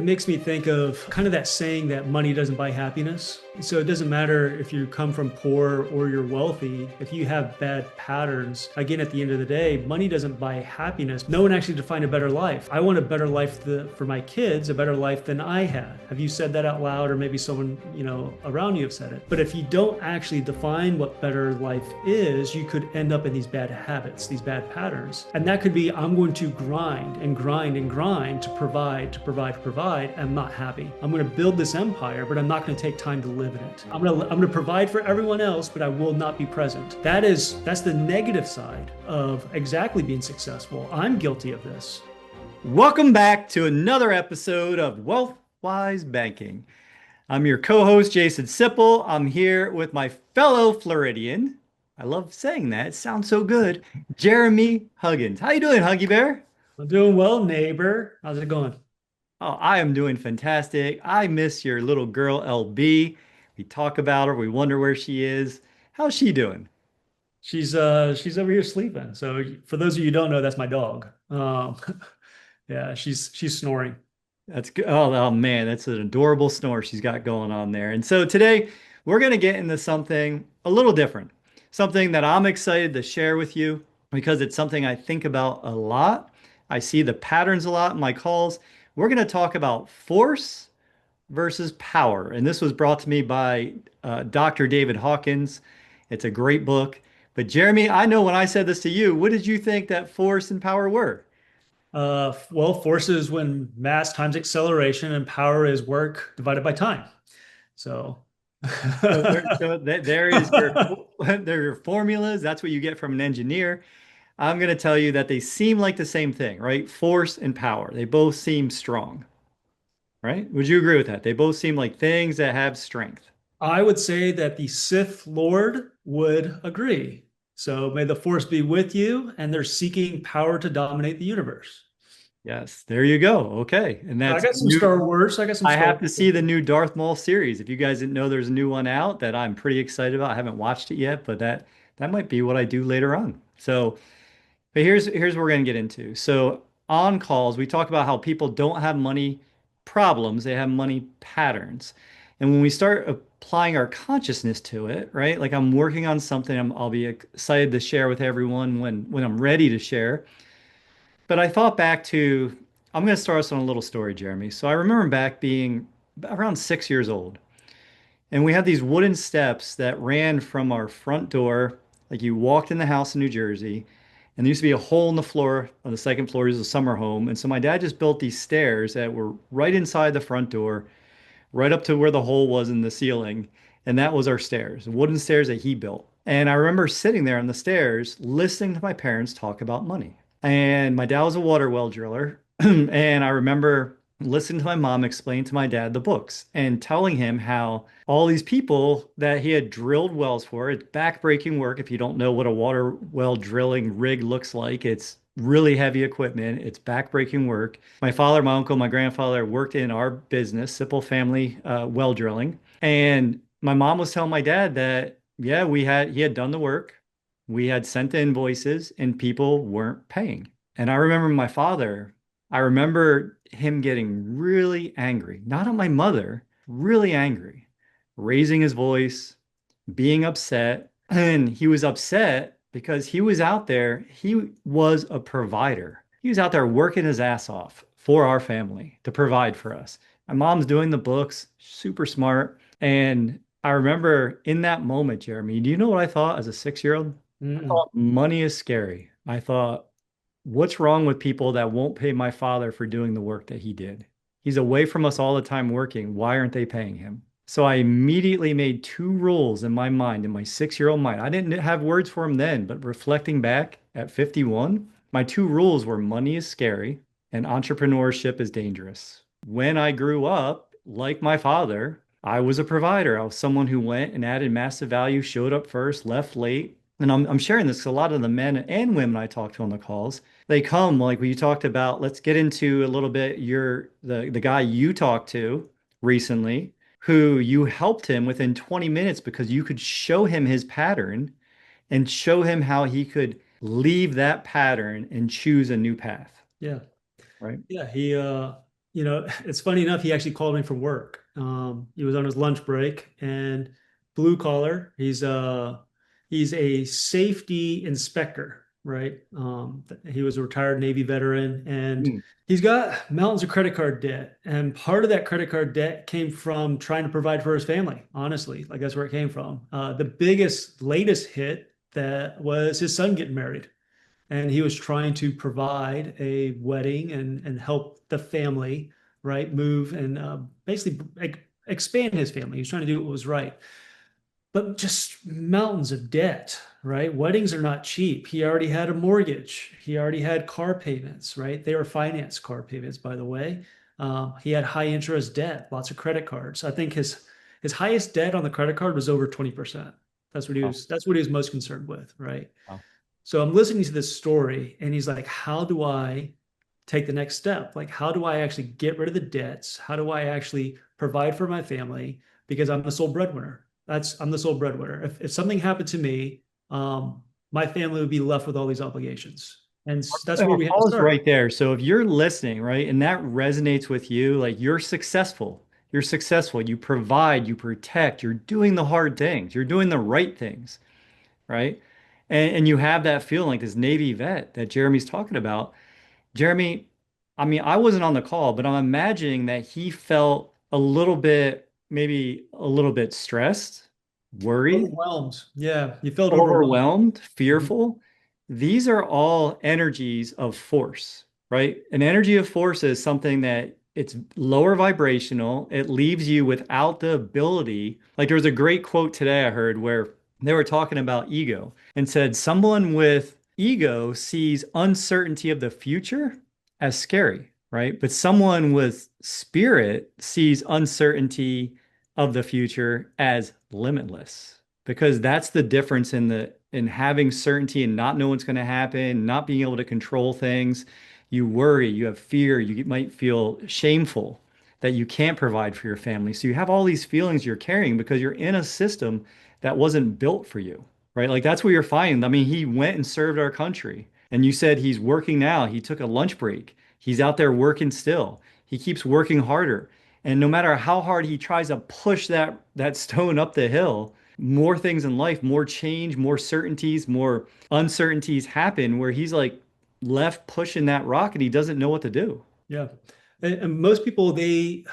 it makes me think of kind of that saying that money doesn't buy happiness. So it doesn't matter if you come from poor or you're wealthy. If you have bad patterns, again, at the end of the day, money doesn't buy happiness. No one actually defined a better life. I want a better life for my kids, a better life than I had. Have you said that out loud, or maybe someone, around you have said it? But if you don't actually define what better life is, you could end up in these bad habits, these bad patterns. And that could be, I'm going to grind and grind and grind to provide. I'm not happy. I'm going to build this empire, but I'm not going to take time to live in it. I'm going to provide for everyone else, but I will not be present. That's the negative side of exactly being successful. I'm guilty of this. Welcome back to another episode of WealthWise Banking. I'm your co-host, Jason Sipple. I'm here with my fellow Floridian. I love saying that. It sounds so good. Jeremy Huggins. How you doing, Huggy Bear? I'm doing well, neighbor. How's it going? Oh, I am doing fantastic. I miss your little girl, LB. We talk about her. We wonder where she is. How's she doing? She's over here sleeping. So for those of you who don't know, that's my dog. Yeah, she's snoring. That's good. Oh, man, that's an adorable snore she's got going on there. And so today we're going to get into something a little different, something that I'm excited to share with you because it's something I think about a lot. I see the patterns a lot in my calls. We're going to talk about force versus power. And this was brought to me by Dr. David Hawkins. It's a great book. But Jeremy, I know when I said this to you, what did you think that force and power were? Well, force is when mass times acceleration, and power is work divided by time. So, There is your there are your formulas. That's what you get from an engineer. I'm going to tell you that they seem like the same thing, right? Force and power. They both seem strong, right? Would you agree with that? They both seem like things that have strength. I would say that the Sith Lord would agree. So may the force be with you, and they're seeking power to dominate the universe. Yes, there you go. Okay. And I that's got some new. Star Wars. I got some I Star have to see Wars. the new Darth Maul series. If you guys didn't know there's a new one out that I'm pretty excited about. I haven't watched it yet, but that might be what I do later on. So, but here's what we're going to get into. So, on calls, we talk about how people don't have money problems, they have money patterns. And when we start applying our consciousness to it, right? Like I'm working on something I'll be excited to share with everyone when I'm ready to share. But I thought back to, I'm going to start us on a little story, Jeremy. So I remember back being around 6 years old, and we had these wooden steps that ran from our front door. Like you walked in the house in New Jersey, and there used to be a hole in the floor on the second floor. It was a summer home. And so my dad just built these stairs that were right inside the front door, right up to where the hole was in the ceiling. And that was our stairs, wooden stairs that he built. And I remember sitting there on the stairs listening to my parents talk about money. And my dad was a water well driller. And I remember listening to my mom explain to my dad the books and telling him how all these people that he had drilled wells for, it's backbreaking work. If you don't know what a water well drilling rig looks like, it's really heavy equipment. It's backbreaking work. My father, my uncle, my grandfather worked in our business, Sipple family well drilling. And my mom was telling my dad that, yeah, he had done the work. We had sent the invoices and people weren't paying. And I remember him getting really angry, not at my mother, really angry, raising his voice, being upset. And he was upset because he was out there, he was a provider. He was out there working his ass off for our family to provide for us. My mom's doing the books, super smart. And I remember in that moment, Jeremy, do you know what I thought as a 6 year old? I Mm-mm. thought money is scary. I thought, what's wrong with people that won't pay my father for doing the work that he did? He's away from us all the time working. Why aren't they paying him? So I immediately made two rules in my mind, in my 6 year old mind. I didn't have words for him then, but reflecting back at 51, my two rules were money is scary and entrepreneurship is dangerous. When I grew up, like my father, I was a provider. I was someone who went and added massive value, showed up first, left late. And I'm sharing this 'cause a lot of the men and women I talk to on the calls, they come like when you talked about, let's get into a little bit the guy you talked to recently, who you helped him within 20 minutes because you could show him his pattern and show him how he could leave that pattern and choose a new path, Yeah. right? Yeah. It's funny enough, he actually called me from work. He was on his lunch break and blue collar. He's a safety inspector, right? He was a retired Navy veteran and Hmm. he's got mountains of credit card debt. And part of that credit card debt came from trying to provide for his family, honestly. Like that's where it came from. The biggest, latest hit that was his son getting married and he was trying to provide a wedding and help the family, right, move and basically expand his family. He was trying to do what was right, but just mountains of debt, right? Weddings are not cheap. He already had a mortgage. He already had car payments, right? They were finance car payments, by the way. He had high interest debt, lots of credit cards. I think his highest debt on the credit card was over 20%. Wow. That's what he was most concerned with, right? Wow. So I'm listening to this story, and he's like, how do I take the next step? Like, how do I actually get rid of the debts? How do I actually provide for my family? Because I'm the sole breadwinner. I'm the sole breadwinner. If something happened to me, my family would be left with all these obligations. And that's where I'll we have to pause start. right there. So if you're listening, right, and that resonates with you, like you're successful. You're successful. You provide, you protect, you're doing the hard things, you're doing the right things, right? And you have that feeling like this Navy vet that Jeremy's talking about. Jeremy, I mean, I wasn't on the call, but I'm imagining that he felt a little bit, maybe a little bit stressed, worried, Overwhelmed. Yeah, you felt overwhelmed. overwhelmed, Mhm. fearful. These are all energies of force, right? An energy of force is something that it's lower vibrational. It leaves you without the ability. Like there was a great quote today I heard where they were talking about ego and said someone with ego sees uncertainty of the future as scary, right? But someone with spirit sees uncertainty of the future as limitless because that's the difference in having certainty and not know what's going to happen, not being able to control things. You worry, you have fear, you might feel shameful that you can't provide for your family. So you have all these feelings you're carrying because you're in a system that wasn't built for you, right? Like that's what you're finding. I mean, he went and served our country, and you said he's working now. He took a lunch break. He's out there working still. He keeps working harder. And no matter how hard he tries to push that stone up the hill, more things in life, more change, more certainties, more uncertainties happen where he's like left pushing that rock and he doesn't know what to do. Yeah. And most people they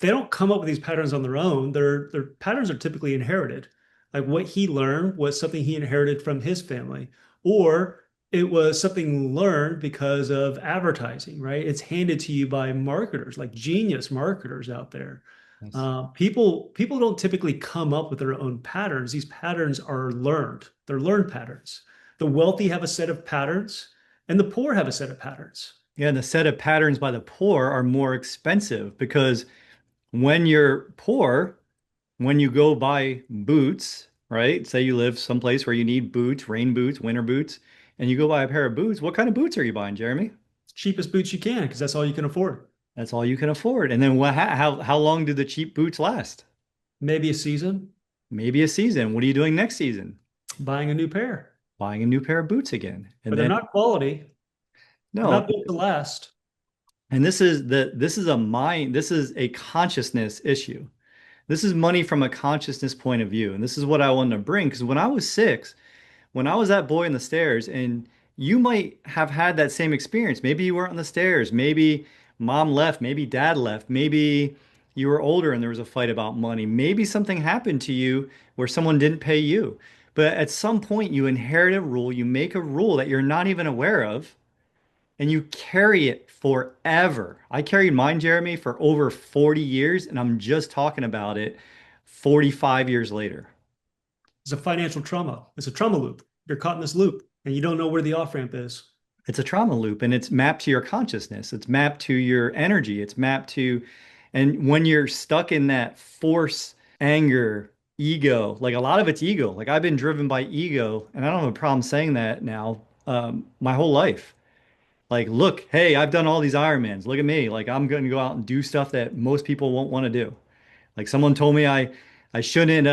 don't come up with these patterns on their own. Their patterns are typically inherited. Like what he learned was something he inherited from his family, or it was something learned because of advertising, right? It's handed to you by marketers, like genius marketers out there. Yes. People don't typically come up with their own patterns. These patterns are learned. They're learned patterns. The wealthy have a set of patterns, and the poor have a set of patterns. Yeah, and the set of patterns by the poor are more expensive because when you're poor, when you go buy boots, right? Say you live someplace where you need boots, rain boots, winter boots, and you go buy a pair of boots. What kind of boots are you buying, Jeremy? Cheapest boots you can because that's all you can afford. That's all you can afford. And then how long do the cheap boots last? Maybe a season, Maybe a season. What are you doing next season? buying a new pair, Buying a new pair of boots again. but And they're then not quality. They're no, not built to last. and this is a consciousness issue. This is money from a consciousness point of view. And this is what I wanted to bring because when I was 6, when I was that boy in the stairs, and you might have had that same experience. Maybe you weren't on the stairs. Maybe mom left. Maybe dad left. Maybe you were older and there was a fight about money. Maybe something happened to you where someone didn't pay you. But at some point, you inherit a rule, you make a rule that you're not even aware of, and you carry it forever. I carried mine, Jeremy, for over 40 years, and I'm just talking about it 45 years later. It's a financial trauma. It's a trauma loop. You're caught in this loop and you don't know where the off ramp is. It's a trauma loop and it's mapped to your consciousness. It's mapped to your energy. It's mapped to, and when you're stuck in that force, anger, ego, like a lot of it's ego. Like I've been driven by ego, and I don't have a problem saying that now, my whole life. Like, look, hey, I've done all these Ironmans. Look at me. Like I'm going to go out and do stuff that most people won't want to do. Like someone told me I shouldn't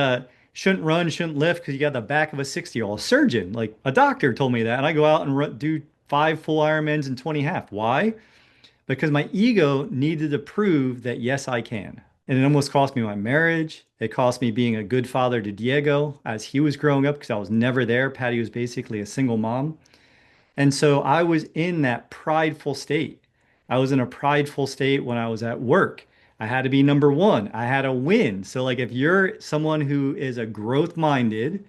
run, shouldn't lift because you got the back of a 60-year-old. A surgeon, like a doctor told me that. And I go out and do 5 full Ironmans and 20 half. Why? because my ego needed to prove that yes, I can. And it almost cost me my marriage. It cost me being a good father to Diego as he was growing up because I was never there. Patty was basically a single mom. And so I was in that prideful state. I was in a prideful state when I was at work. I had to be number one. I had to win. So, like, if you're someone who is a growth minded,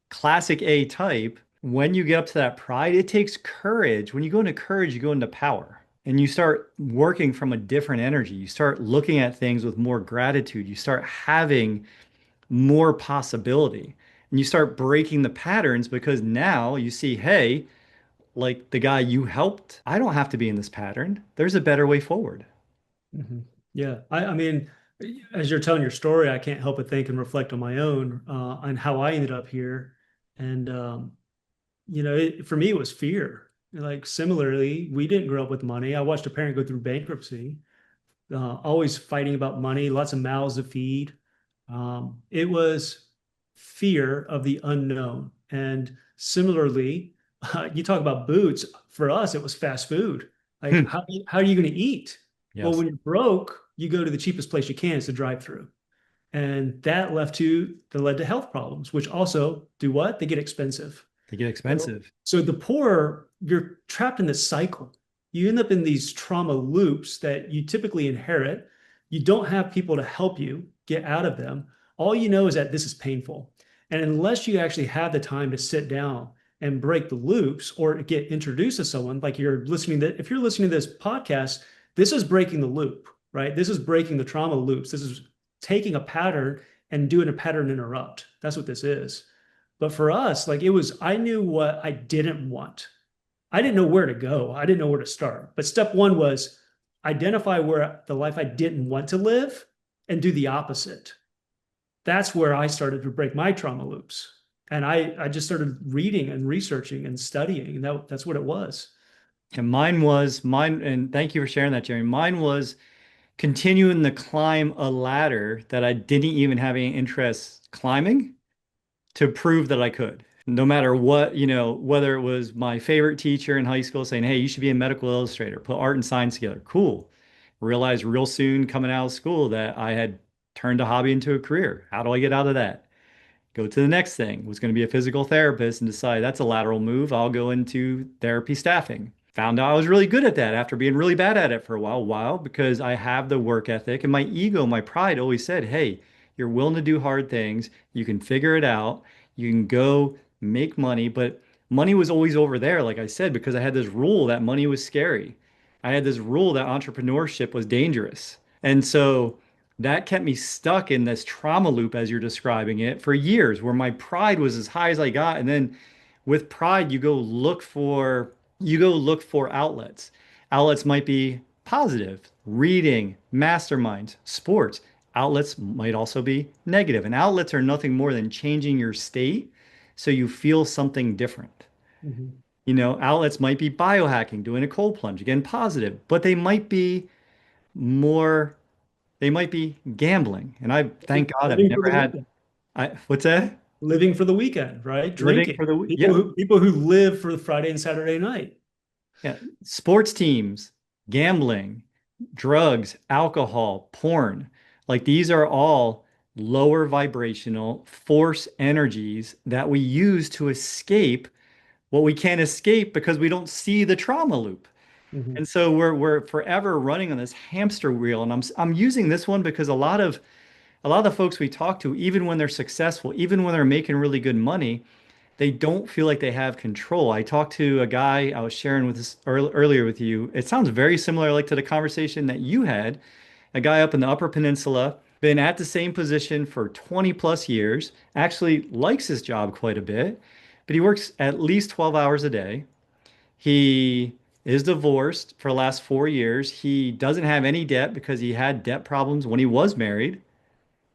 classic A type, when you get up to that pride, it takes courage. When you go into courage, you go into power and you start working from a different energy. You start looking at things with more gratitude. You start having more possibility and you start breaking the patterns because now you see, hey, like the guy you helped, I don't have to be in this pattern. There's a better way forward. Mhm. Yeah. I mean, as you're telling your story, I can't help but think and reflect on my own, on how I ended up here. And, for me, it was fear. Like, similarly, we didn't grow up with money. I watched a parent go through bankruptcy, always fighting about money, lots of mouths to feed. It was fear of the unknown. And similarly, you talk about boots. For us, it was fast food. Like, Hmm. how are you going to eat? Well, Yes, when you're broke, you go to the cheapest place you can. It's a drive-through. And that led to health problems, which also do what? They get expensive. they get So, expensive. so the poor, you're trapped in this cycle. You end up in these trauma loops that you typically inherit. You don't have people to help you get out of them. All you know is that this is painful. And unless you actually have the time to sit down and break the loops or get introduced to someone, like if you're listening to this podcast, this is breaking the loop, right? This is breaking the trauma loops. This is taking a pattern and doing a pattern interrupt. That's what this is. But for us, like I knew what I didn't want. I didn't know where to go. I didn't know where to start. But step one was identify where the life I didn't want to live and do the opposite. That's where I started to break my trauma loops. And I just started reading and researching and studying. And that's what it was. And mine, and thank you for sharing that, Jeremy. Mine was continuing to climb a ladder that I didn't even have any interest climbing to prove that I could. No matter what, whether it was my favorite teacher in high school saying, hey, you should be a medical illustrator, put art and science together. Cool. Realized real soon coming out of school that I had turned a hobby into a career. How do I get out of that? Go to the next thing. Was going to be a physical therapist and decide that's a lateral move. I'll go into therapy staffing. Found out I was really good at that after being really bad at it for a while because I have the work ethic and my ego, my pride always said, hey, you're willing to do hard things. You can figure it out. You can go make money. But money was always over there, like I said, because I had this rule that money was scary. I had this rule that entrepreneurship was dangerous. And so that kept me stuck in this trauma loop, as you're describing it, for years, where my pride was as high as I got. And then with pride, you go look for outlets. Outlets might be positive, reading, masterminds, sports. Outlets might also be negative. And outlets are nothing more than changing your state so you feel something different. Mhm. Outlets might be biohacking, doing a cold plunge, again, positive, but more, they might be gambling. And I, thank God, I've Living for never the had, weekend. what's that? Living for the weekend, right? Living Drinking. for the, People yeah, who people who live for the Friday and Saturday night. yeah. Sports teams, gambling, drugs, alcohol, porn. Like these are all lower vibrational force energies that we use to escape what we can't escape because we don't see the trauma loop. Mhm. And so we're forever running on this hamster wheel. And I'm using this one because a lot of the folks we talk to, even when they're successful, even when they're making really good money, they don't feel like they have control. I talked to a guy I was sharing with this earlier with you. It sounds very similar like to the conversation that you had. A guy up in the Upper Peninsula, been at the same position for 20 plus years, actually likes his job quite a bit, but he works at least 12 hours a day. He is divorced for the last 4 years. He doesn't have any debt because he had debt problems when he was married.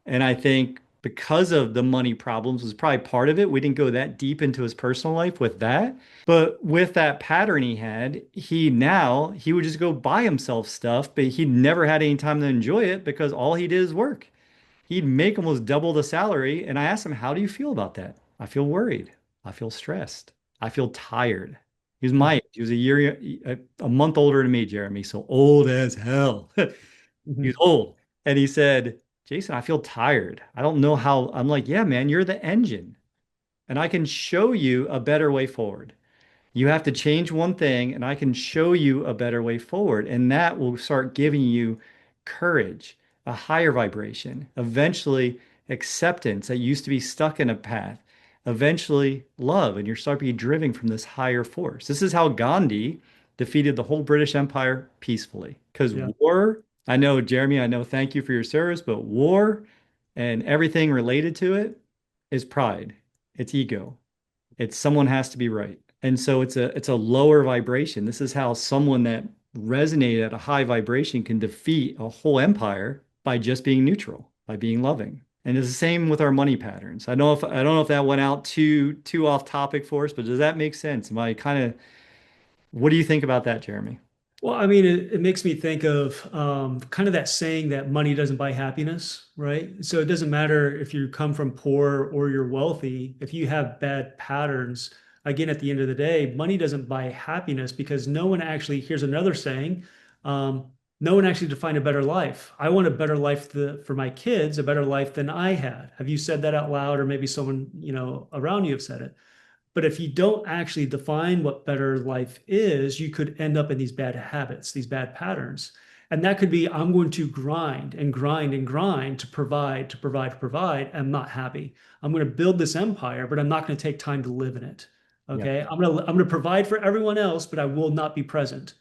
And I think because of the money problems was probably part of it. We didn't go that deep into his personal life with that. But with that pattern he had, he would just go buy himself stuff, but he never had any time to enjoy it because all he did is work. He'd make almost double the salary. And I asked him, how do you feel about that? I feel worried. I feel stressed. I feel tired. He was my age. He was a month older than me, Jeremy. So old as hell. He was Mhm. old. And he said, Jason, I feel tired. I don't know how. I'm like, yeah, man, you're the engine. And I can show you a better way forward. You have to change one thing, and I can show you a better way forward. And that will start giving you courage, a higher vibration, eventually acceptance that used to be stuck in a path, eventually love, and you start being driven from this higher force. This is how Gandhi defeated the whole British Empire peacefully. Because Yeah. war, I know, Jeremy, I know, thank you for your service, but war and everything related to it is pride, it's ego. It's someone has to be right. And so it's a lower vibration. This is how someone that resonated at a high vibration can defeat a whole empire by just being neutral, by being loving. And it's the same with our money patterns. I don't know if that went out too off topic for us, but does that make sense? Am I kind of what do you think about that, Jeremy? Well, I mean, it makes me think of kind of that saying that money doesn't buy happiness, right? So it doesn't matter if you come from poor or you're wealthy. If you have bad patterns, again, at the end of the day, money doesn't buy happiness because no one actually, here's another saying, no one actually defined a better life. I want a better life for my kids, a better life than I had. Have you said that out loud, or maybe someone, around you have said it? But if you don't actually define what better life is, you could end up in these bad habits, these bad patterns. And that could be I'm going to grind and grind and grind to provide, to provide, to provide. I'm not happy. I'm going to build this empire, but I'm not going to take time to live in it. Yeah. Okay. I'm going to provide for everyone else, but I will not be present.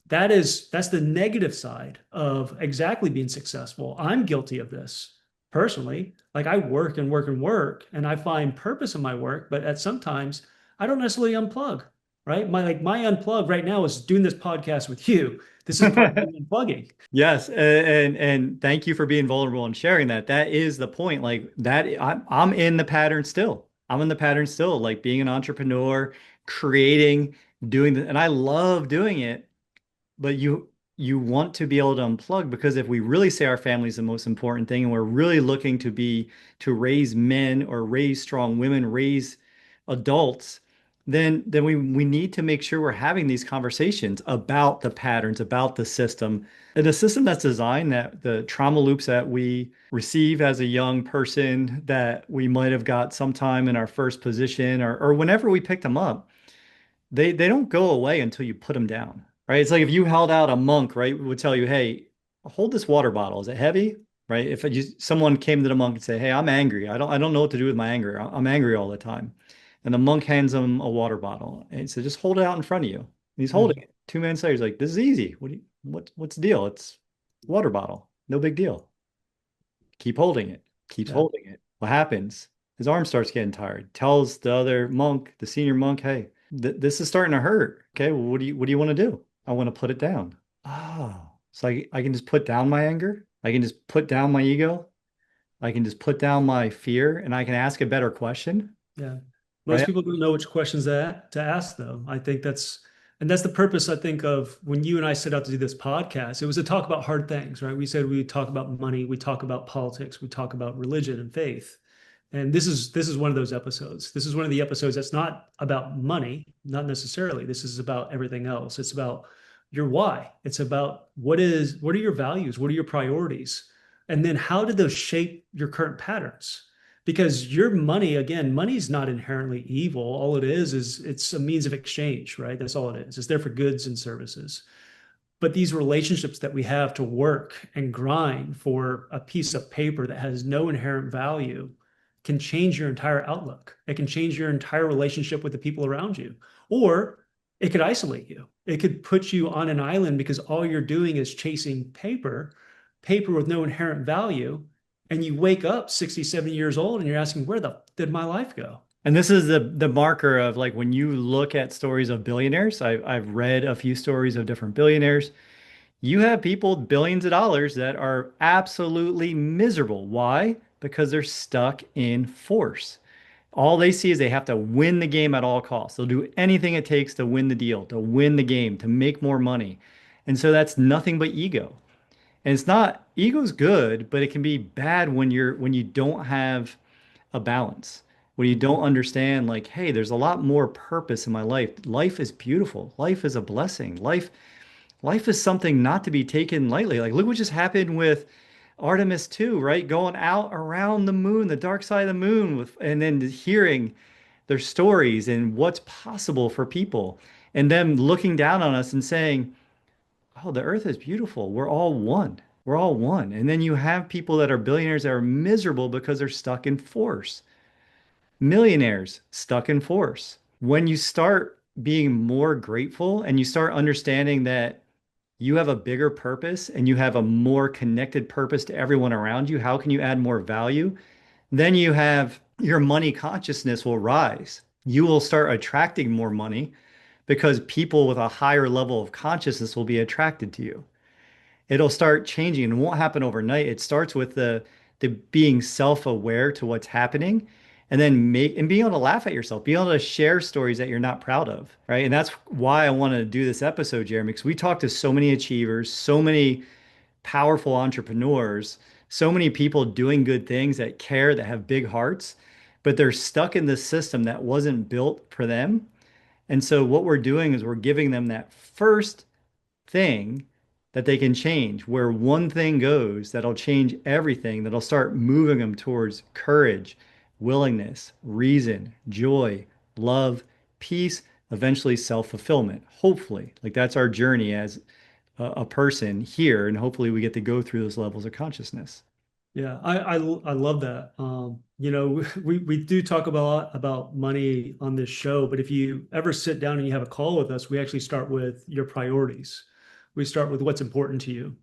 That's the negative side of exactly being successful. I'm guilty of this personally. Like I work and work and work and I find purpose in my work, but at sometimes I don't necessarily unplug, right? My unplug right now is doing this podcast with you. This is part of me unplugging. Yes, and thank you for being vulnerable and sharing that. That is the point. Like that, I'm in the pattern still. I'm in the pattern still, like being an entrepreneur, creating, doing the, and I love doing it. But you want to be able to unplug because if we really say our family is the most important thing and we're really looking to raise men or raise strong women, raise adults, then we need to make sure we're having these conversations about the patterns, about the system. And a system that's designed that the trauma loops that we receive as a young person that we might have got sometime in our first position or whenever we picked them up they don't go away until you put them down, right? It's like if you held out a monk, right, would tell you, hey, hold this water bottle. Is it heavy? Right? If someone came to the monk and say, hey, I'm angry. I don't know what to do with my anger. I'm angry all the time. And the monk hands him a water bottle and he said, just hold it out in front of you. And he's holding Mhm. it. 2 minutes later, he's like, this is easy. What's the deal? It's water bottle. No big deal. Keep holding it. Keeps Yeah. holding it. What happens? His arm starts getting tired. Tells the other monk, the senior monk, hey, this is starting to hurt. Okay, well, what do you want to do? I want to put it down. Oh, so I can just put down my anger. I can just put down my ego. I can just put down my fear, and I can ask a better question, Yeah. Most right? people don't know which questions to ask, though. I think that's the purpose, I think, of when you and I set out to do this podcast. It was to talk about hard things, right? We said we talk about money, we talk about politics, we talk about religion and faith. And this is one of those episodes. This is one of the episodes that's not about money, not necessarily. This is about everything else. It's about your why. It's about what are your values? What are your priorities? And then how did those shape your current patterns? Because your money, again, money is not inherently evil. All it is it's a means of exchange, right? That's all it is. It's there for goods and services. But these relationships that we have to work and grind for a piece of paper that has no inherent value can change your entire outlook. It can change your entire relationship with the people around you. Or it could isolate you. It could put you on an island because all you're doing is chasing paper, paper with no inherent value. And you wake up 67 years old and you're asking, where the did my life go? And this is the marker of like when you look at stories of billionaires. I've read a few stories of different billionaires. You have people with billions of dollars that are absolutely miserable. Why? Because they're stuck in force. All they see is they have to win the game at all costs. They'll do anything it takes to win the deal, to win the game, to make more money. And so that's nothing but ego. And it's not ego's good, but it can be bad when you don't have a balance. when you don't understand, like, hey, there's a lot more purpose in my life. Life is beautiful. Life is a blessing. Life is something not to be taken lightly. Like, look what just happened with Artemis 2, right? Going out around the moon, the dark side of the moon, and then hearing their stories and what's possible for people, and them looking down on us and saying, oh, the earth is beautiful. We're all one. We're all one. And then you have people that are billionaires that are miserable because they're stuck in force. Millionaires stuck in force. When you start being more grateful and you start understanding that you have a bigger purpose and you have a more connected purpose to everyone around you, how can you add more value? Then you have your money consciousness will rise. You will start attracting more money because people with a higher level of consciousness will be attracted to you. It'll start changing and it won't happen overnight. It starts with the being self-aware to what's happening and then being able to laugh at yourself, being able to share stories that you're not proud of, right? And that's why I want to do this episode, Jeremy, because we talk to so many achievers, so many powerful entrepreneurs, so many people doing good things that care, that have big hearts, but they're stuck in this system that wasn't built for them. And so what we're doing is we're giving them that first thing that they can change, where one thing goes that'll change everything, that'll start moving them towards courage, willingness, reason, joy, love, peace, eventually self-fulfillment. Hopefully, like that's our journey as a person here, and hopefully we get to go through those levels of consciousness. Yeah, I love that. We do talk about money on this show, but if you ever sit down and you have a call with us, we actually start with your priorities. We start with what's important to you,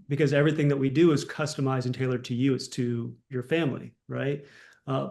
because everything that we do is customized and tailored to you. It's to your family, right?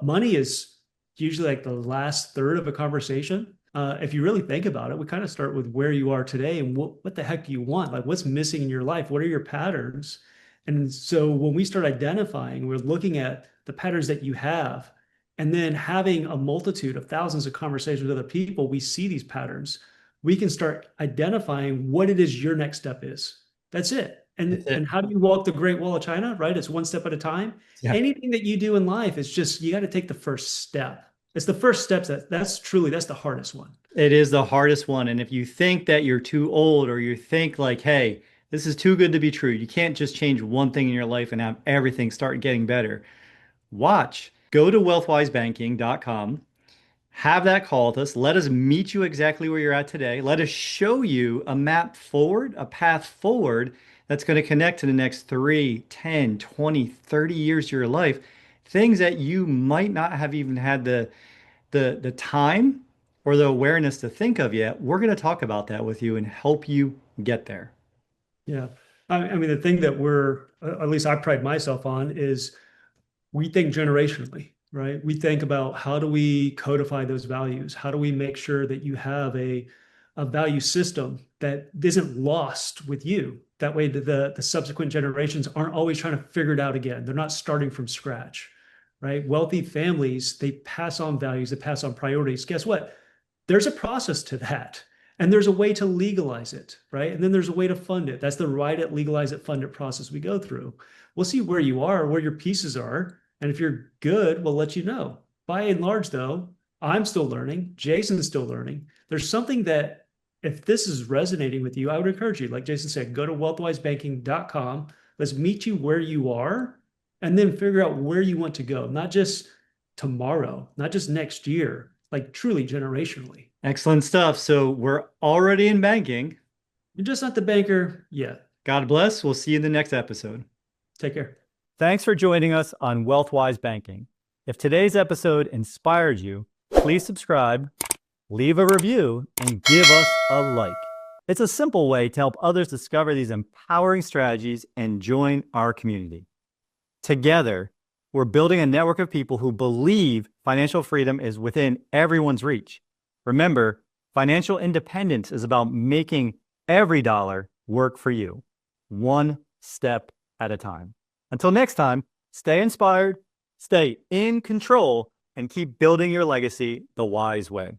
Money is usually like the last third of a conversation. If you really think about it, we kind of start with where you are today and what the heck do you want? Like what's missing in your life? What are your patterns? And so when we start identifying, we're looking at the patterns that you have, and then having a multitude of thousands of conversations with other people, we see these patterns. We can start identifying what it is your next step is. That's it. That's And it. how do you walk the Great Wall of China, right? It's one step at a time. Yeah. Anything that you do in life is just you got to take the first step. It's the first steps that's the hardest one. It is the hardest one. And if you think that you're too old or you think like, hey, this is too good to be true, you can't just change one thing in your life and have everything start getting better. Watch. Go to wealthwisebanking.com, have that call with us. Let us meet you exactly where you're at today. Let us show you a map forward, a path forward that's going to connect to the next 3, 10, 20, 30 years of your life. Things that you might not have even had the time or the awareness to think of yet. We're going to talk about that with you and help you get there. Yeah. I mean, the thing that at least I pride myself on is we think generationally, right? We think about how do we codify those values? How do we make sure that you have a value system that isn't lost with you? That way, the subsequent generations aren't always trying to figure it out again. They're not starting from scratch, right? Wealthy families, they pass on values, they pass on priorities. Guess what? There's a process to that. And there's a way to legalize it, right? And then there's a way to fund it. That's the write it, legalize it, fund it process we go through. We'll see where you are, where your pieces are. And if you're good, we'll let you know. By and large, though, I'm still learning. Jason's still learning. There's something that, if this is resonating with you, I would encourage you, like Jason said, go to wealthwisebanking.com. Let's meet you where you are and then figure out where you want to go, not just tomorrow, not just next year, like truly generationally. Excellent stuff. So we're already in banking. You're just not the banker yet. God bless. We'll see you in the next episode. Take care. Thanks for joining us on WealthWise Banking. If today's episode inspired you, please subscribe, leave a review, and give us a like. It's a simple way to help others discover these empowering strategies and join our community. Together, we're building a network of people who believe financial freedom is within everyone's reach. Remember, financial independence is about making every dollar work for you, one step at a time. Until next time, stay inspired, stay in control, and keep building your legacy the wise way.